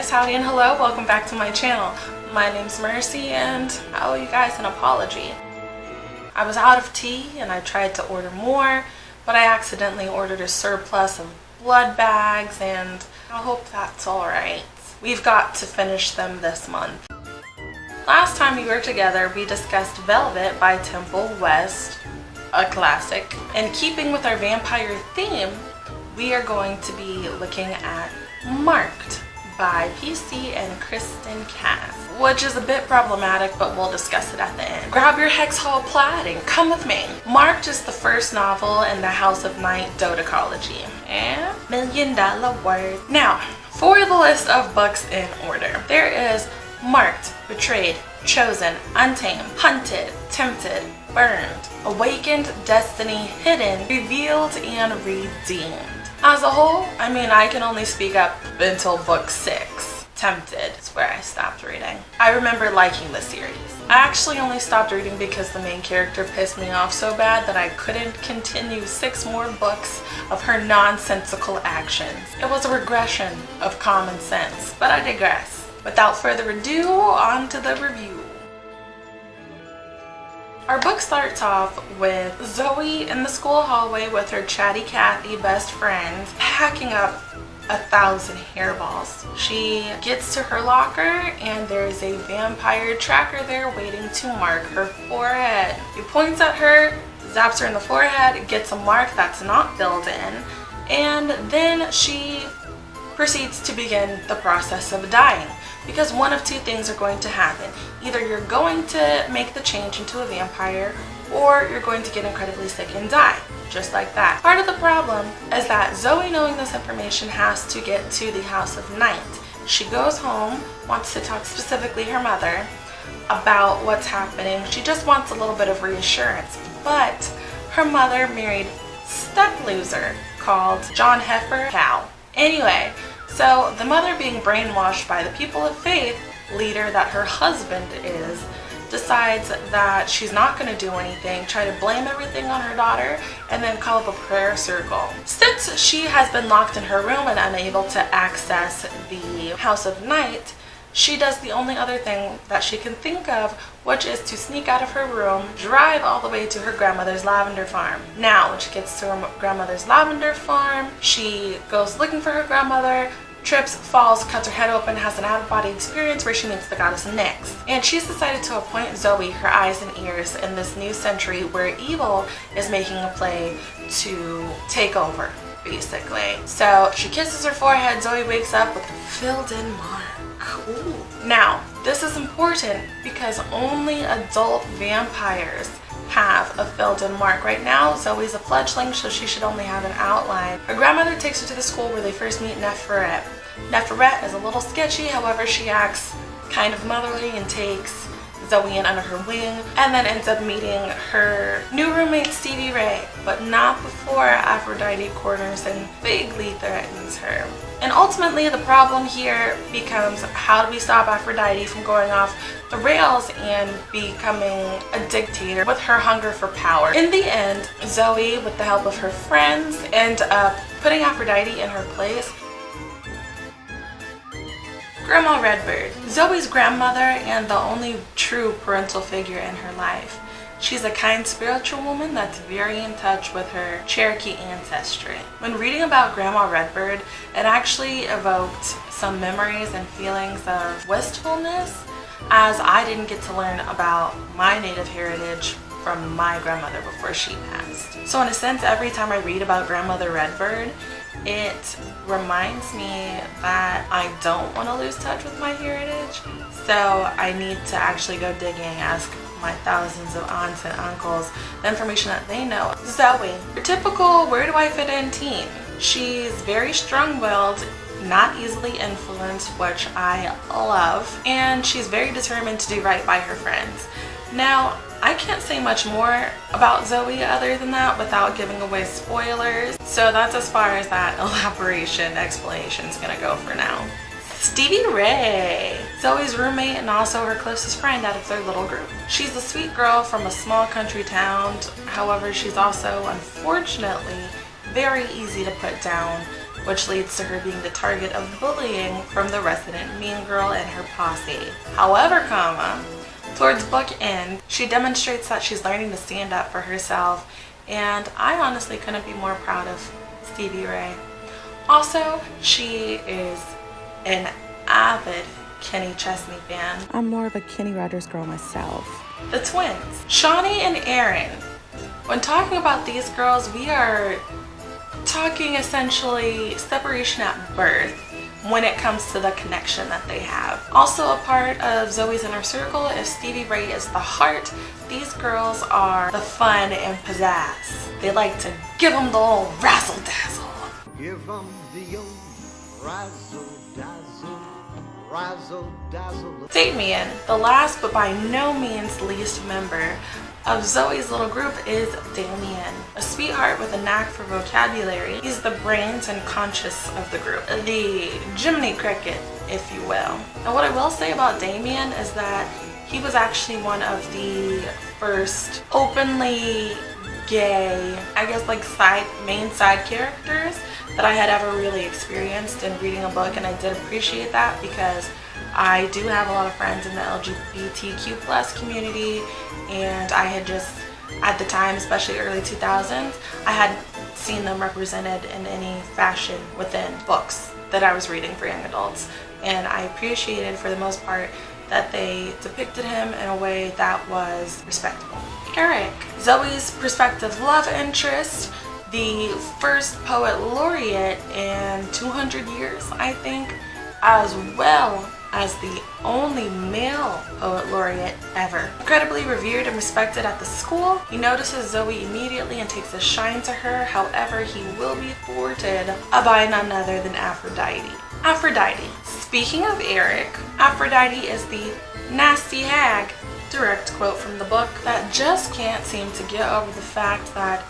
guys, howdy and hello, welcome back to my channel. My name's Mercy and I owe you guys an apology. I was out of tea and I tried to order more, but I accidentally ordered a surplus of blood bags and I hope that's alright. We've got to finish them this month. Last time we were together, we discussed Velvet by Temple West, a classic. And keeping with our vampire theme, we are going to be looking at Marked by PC and Kristin, which is a bit problematic, but we'll discuss it at the end. Grab your Hex Hall plaid and come with me. Marked is the first novel in the House of Night dodecalogy. And $1 million word. Now, for the list of books in order, there is Marked, Betrayed, Chosen, Untamed, Hunted, Tempted, Burned, Awakened, Destiny, Hidden, Revealed, and Redeemed. As a whole, I can only speak up until book 6. Tempted is where I stopped reading. I remember liking the series. I actually only stopped reading because the main character pissed me off so bad that I couldn't continue 6 more books of her nonsensical actions. It was a regression of common sense, but I digress. Without further ado, on to the review. Our book starts off with Zoe in the school hallway with her chatty Cathy best friend packing up 1,000 hairballs. She gets to her locker and there's a vampire tracker there waiting to mark her forehead. He points at her, zaps her in the forehead, gets a mark that's not filled in, and then she proceeds to begin the process of dying. Because one of 2 things are going to happen. Either you're going to make the change into a vampire, or you're going to get incredibly sick and die. Just like that. Part of the problem is that Zoe, knowing this information, has to get to the House of Night. She goes home, wants to talk specifically her mother about what's happening. She just wants a little bit of reassurance. But her mother married step loser called John Heifer Cow. Anyway, so the mother, being brainwashed by the people of faith leader that her husband is, decides that she's not going to do anything, try to blame everything on her daughter, and then call up a prayer circle. Since she has been locked in her room and unable to access the House of Night, she does the only other thing that she can think of, which is to sneak out of her room, drive all the way to her grandmother's lavender farm. Now, when she gets to her grandmother's lavender farm, she goes looking for her grandmother, trips, falls, cuts her head open, has an out-of-body experience where she meets the goddess Nyx. And she's decided to appoint Zoe her eyes and ears in this new century where evil is making a play to take over, basically. So she kisses her forehead, Zoe wakes up with a filled-in mark. Ooh. Now, this is important because only adult vampires have a filled-in mark. Right now, Zoe's a fledgling, so she should only have an outline. Her grandmother takes her to the school where they first meet Neferet. Neferet is a little sketchy, however she acts kind of motherly and takes Zoe in under her wing, and then ends up meeting her new roommate Stevie Ray, but not before Aphrodite corners and vaguely threatens her. And ultimately the problem here becomes, how do we stop Aphrodite from going off the rails and becoming a dictator with her hunger for power? In the end, Zoe, with the help of her friends, end up putting Aphrodite in her place. Grandma Redbird, Zoe's grandmother and the only true parental figure in her life. She's a kind spiritual woman that's very in touch with her Cherokee ancestry. When reading about Grandma Redbird, it actually evoked some memories and feelings of wistfulness, as I didn't get to learn about my native heritage from my grandmother before she passed. So in a sense, every time I read about Grandmother Redbird, it reminds me that I don't want to lose touch with my heritage, so I need to actually go digging, ask my thousands of aunts and uncles the information that they know. Zoe, your typical where do I fit in teen. She's very strong-willed, not easily influenced, which I love, and she's very determined to do right by her friends. Now, I can't say much more about Zoe other than that without giving away spoilers, so that's as far as that explanation is gonna go for now. Stevie Ray, Zoe's roommate and also her closest friend out of their little group. She's a sweet girl from a small country town, however she's also, unfortunately, very easy to put down which leads to her being the target of bullying from the resident mean girl and her posse. However, towards book end, she demonstrates that she's learning to stand up for herself, and I honestly couldn't be more proud of Stevie Ray. Also, she is an avid Kenny Chesney fan. I'm more of a Kenny Rogers girl myself. The twins, Shawnee and Erin. When talking about these girls, we are talking essentially separation at birth when it comes to the connection that they have. Also a part of Zoe's inner circle, if Stevie Ray is the heart, these girls are the fun and pizzazz. They like to give them the old razzle dazzle. Give them the old razzle dazzle, razzle dazzle. Damien, the last but by no means least member of Zoe's little group, is Damien. A sweetheart with a knack for vocabulary. He's the brains and conscience of the group. The Jiminy Cricket, if you will. And what I will say about Damien is that he was actually one of the first openly gay, I guess like main side characters that I had ever really experienced in reading a book, and I did appreciate that because I do have a lot of friends in the LGBTQ plus community, and I had just, at the time, especially early 2000s, I had seen them represented in any fashion within books that I was reading for young adults, and I appreciated for the most part that they depicted him in a way that was respectable. Eric, Zoe's prospective love interest, the first poet laureate in 200 years, I think, as well as the only male poet laureate ever. Incredibly revered and respected at the school, he notices Zoe immediately and takes a shine to her. However, he will be thwarted by none other than Aphrodite. Aphrodite. Speaking of Eric, Aphrodite is the nasty hag, direct quote from the book, that just can't seem to get over the fact that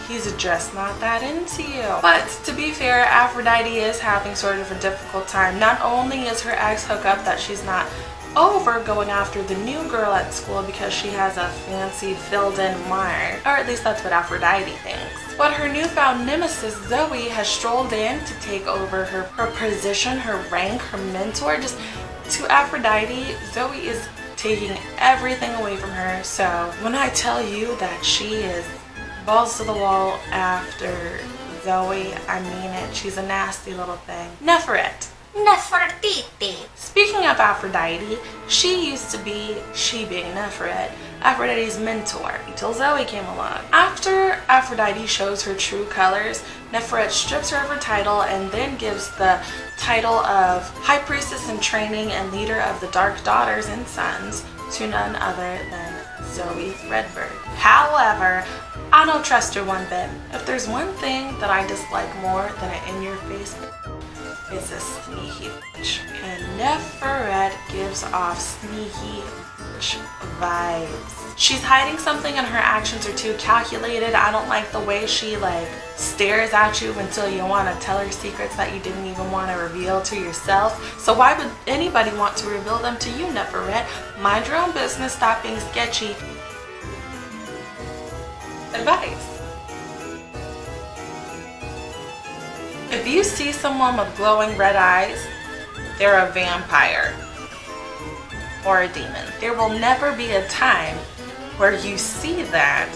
he's just not that into you. But to be fair, Aphrodite is having sort of a difficult time. Not only is her ex hookup that she's not over going after the new girl at school because she has a fancy filled-in mire, or at least that's what Aphrodite thinks. But her newfound nemesis Zoe has strolled in to take over her position, her rank, her mentor. Just to Aphrodite, Zoe is taking everything away from her. So when I tell you that she is balls to the wall after Zoe, I mean it. She's a nasty little thing. Nefertiti. Speaking of Aphrodite, she used to be, she being Neferet, Aphrodite's mentor until Zoe came along. After Aphrodite shows her true colors, Neferet strips her of her title and then gives the title of High Priestess in Training and Leader of the Dark Daughters and Sons to none other than Zoe Redbird. However, I don't trust her one bit. If there's one thing that I dislike more than an in-your-face, it's a sneaky bitch. And Neferet gives off sneaky bitch vibes. She's hiding something and her actions are too calculated. I don't like the way she stares at you until you want to tell her secrets that you didn't even want to reveal to yourself. So why would anybody want to reveal them to you, Neferet? Mind your own business, stop being sketchy. Advice. If you see someone with glowing red eyes, they're a vampire or a demon. There will never be a time where you see that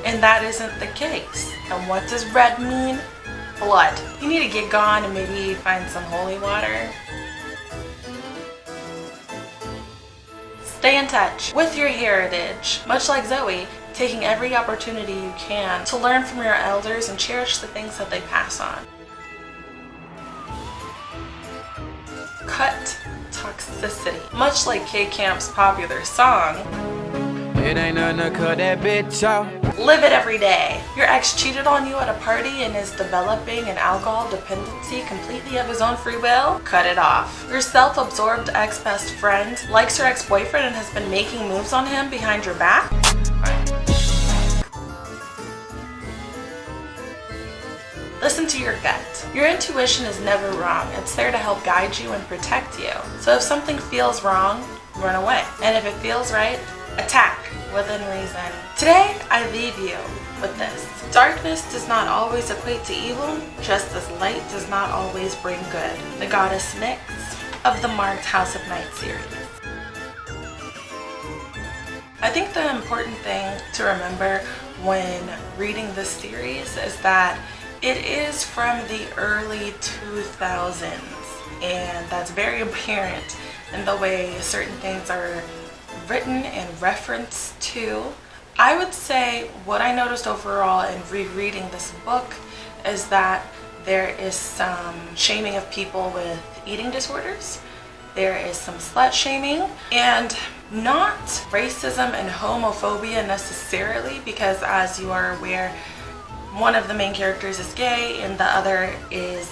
and that isn't the case. And what does red mean? Blood. You need to get gone and maybe find some holy water. Stay in touch with your heritage, much like Zoe, taking every opportunity you can to learn from your elders and cherish the things that they pass on. Cut toxicity. Much like K-Camp's popular song, it ain't nothing to cut that bitch off. Live it every day. Your ex cheated on you at a party and is developing an alcohol dependency completely of his own free will? Cut it off. Your self-absorbed ex-best friend likes your ex-boyfriend and has been making moves on him behind your back? Listen to your gut. Your intuition is never wrong. It's there to help guide you and protect you. So if something feels wrong, run away. And if it feels right, attack within reason. Today, I leave you with this. Darkness does not always equate to evil, just as light does not always bring good. The Goddess Nyx of the marked House of Night series. I think the important thing to remember when reading this series is that it is from the early 2000s, and that's very apparent in the way certain things are written and referenced to. I would say what I noticed overall in rereading this book is that there is some shaming of people with eating disorders. There is some slut shaming, and not racism and homophobia necessarily, because as you are aware, one of the main characters is gay and the other is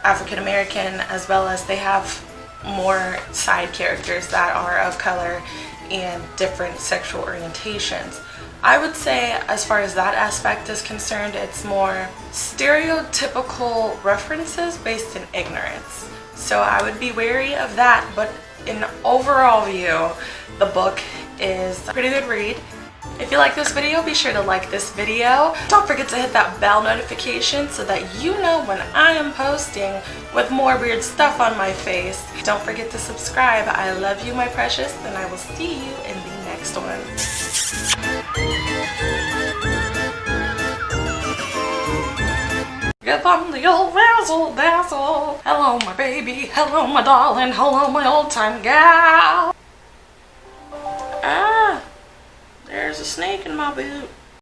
African American, as well as they have more side characters that are of color and different sexual orientations. I would say as far as that aspect is concerned, it's more stereotypical references based in ignorance. So I would be wary of that, but in overall view, the book is a pretty good read. If you like this video, be sure to like this video. Don't forget to hit that bell notification so that you know when I am posting with more weird stuff on my face. Don't forget to subscribe. I love you, my precious, and I will see you in the next one. Get on the old razzle dazzle. Hello, my baby. Hello, my darling. Hello, my old time gal. Ah, there's a snake in my boot.